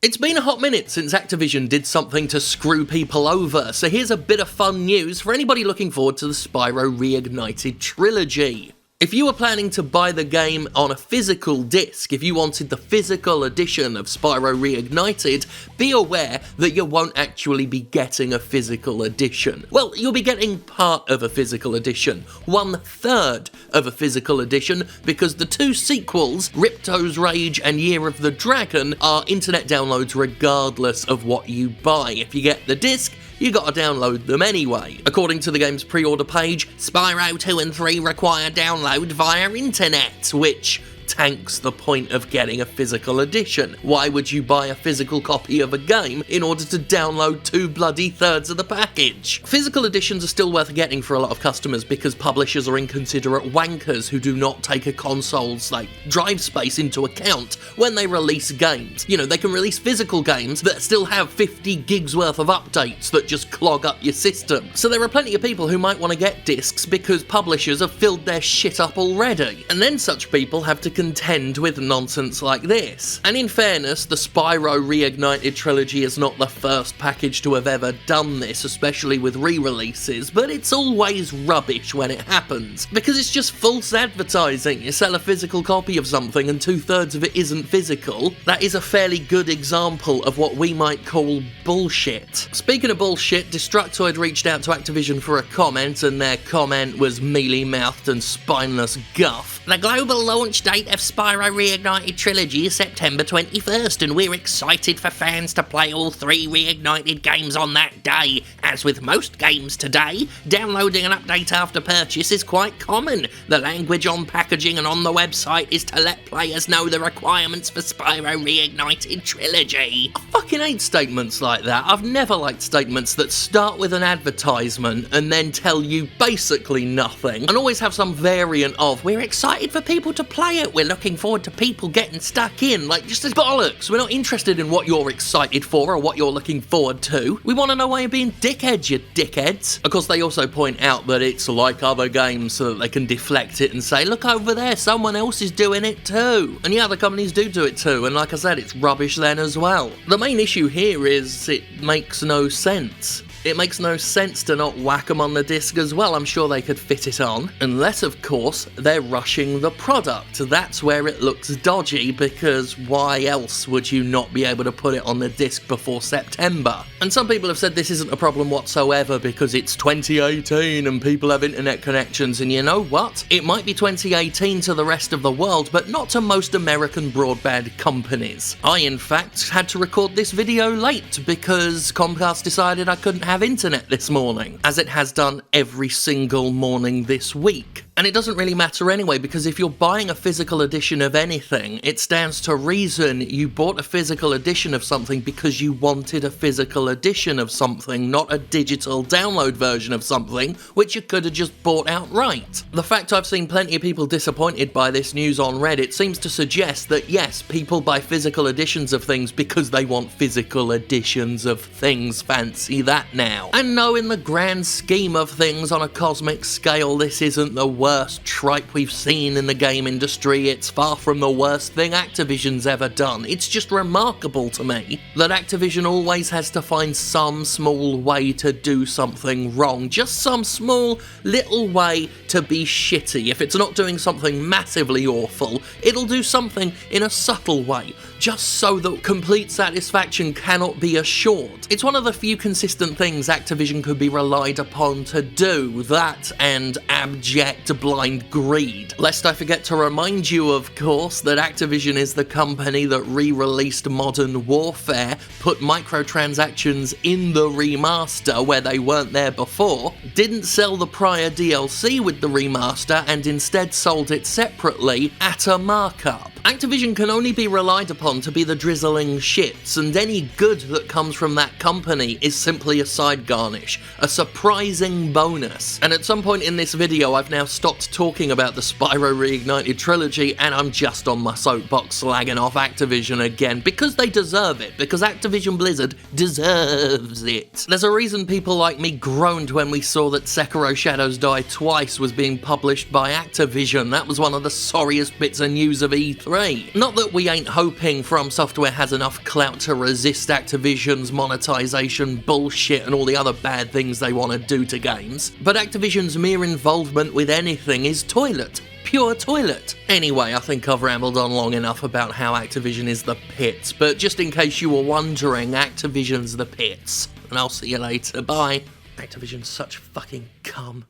It's been a hot minute since Activision did something to screw people over, so here's a bit of fun news for anybody looking forward to the Spyro Reignited Trilogy. If you were planning to buy the game on a physical disc, if you wanted the physical edition of Spyro Reignited, be aware that you won't actually be getting a physical edition. Well, you'll be getting part of a physical edition, 1/3 of a physical edition, because the two sequels, Ripto's Rage and Year of the Dragon, are internet downloads regardless of what you buy. If you get the disc, you gotta download them anyway. According to the game's pre-order page, Spyro 2 and 3 require download via internet, which tanks the point of getting a physical edition. Why would you buy a physical copy of a game in order to download 2/3 of the package? Physical editions are still worth getting for a lot of customers because publishers are inconsiderate wankers who do not take a console's drive space into account when they release games. You know, they can release physical games that still have 50 gigs worth of updates that just clog up your system. So there are plenty of people who might want to get discs because publishers have filled their shit up already. And then such people have to contend with nonsense like this. And in fairness, the Spyro Reignited Trilogy is not the first package to have ever done this, especially with re-releases, but it's always rubbish when it happens, because it's just false advertising. You sell a physical copy of something and 2/3 of it isn't physical. That is a fairly good example of what we might call bullshit. Speaking of bullshit, Destructoid reached out to Activision for a comment, and their comment was mealy-mouthed and spineless guff. The global launch date of Spyro Reignited Trilogy is September 21st, and we're excited for fans to play all 3 Reignited games on that day. As with most games today, downloading an update after purchase is quite common. The language on packaging and on the website is to let players know the requirements for Spyro Reignited Trilogy. I fucking hate statements like that. I've never liked statements that start with an advertisement and then tell you basically nothing, and always have some variant of, we're excited for people to play it, we're looking forward to people getting stuck in. Just as bollocks. We're not interested in what you're excited for or what you're looking forward to. We want to know why you're being dickheads, you dickheads. Of course, they also point out that it's like other games so that they can deflect it and say, look over there, someone else is doing it too. And yeah, other companies do it too, and like I said, it's rubbish then as well. The main issue here is it makes no sense. It makes no sense to not whack them on the disc as well. I'm sure they could fit it on. Unless, of course, they're rushing the product. That's where it looks dodgy, because why else would you not be able to put it on the disc before September? And some people have said this isn't a problem whatsoever because it's 2018 and people have internet connections, and you know what? It might be 2018 to the rest of the world, but not to most American broadband companies. I, in fact, had to record this video late because Comcast decided I couldn't have internet this morning, as it has done every single morning this week. And it doesn't really matter anyway, because if you're buying a physical edition of anything, it stands to reason you bought a physical edition of something because you wanted a physical edition of something, not a digital download version of something, which you could have just bought outright. The fact I've seen plenty of people disappointed by this news on Reddit seems to suggest that yes, people buy physical editions of things because they want physical editions of things. Fancy that now. And no, in the grand scheme of things, on a cosmic scale, this isn't the worst tripe we've seen in the game industry. It's far from the worst thing Activision's ever done. It's just remarkable to me that Activision always has to find some small way to do something wrong. Just some small little way to be shitty. If it's not doing something massively awful, it'll do something in a subtle way, just so that complete satisfaction cannot be assured. It's one of the few consistent things Activision could be relied upon to do, that and abject blind greed. Lest I forget to remind you, of course, that Activision is the company that re-released Modern Warfare, put microtransactions in the remaster where they weren't there before, didn't sell the prior DLC with the remaster, and instead sold it separately at a markup. Activision can only be relied upon to be the drizzling shits, and any good that comes from that company is simply a side garnish, a surprising bonus. And at some point in this video, I've now stopped talking about the Spyro Reignited Trilogy, and I'm just on my soapbox slagging off Activision again, because they deserve it, because Activision Blizzard deserves it. There's a reason people like me groaned when we saw that Sekiro Shadows Die Twice was being published by Activision. That was one of the sorriest bits of news of E3. E3. Not that we ain't hoping From Software has enough clout to resist Activision's monetization bullshit and all the other bad things they want to do to games, but Activision's mere involvement with anything is toilet. Pure toilet. Anyway, I think I've rambled on long enough about how Activision is the pits, but just in case you were wondering, Activision's the pits. And I'll see you later. Bye. Activision's such fucking cum.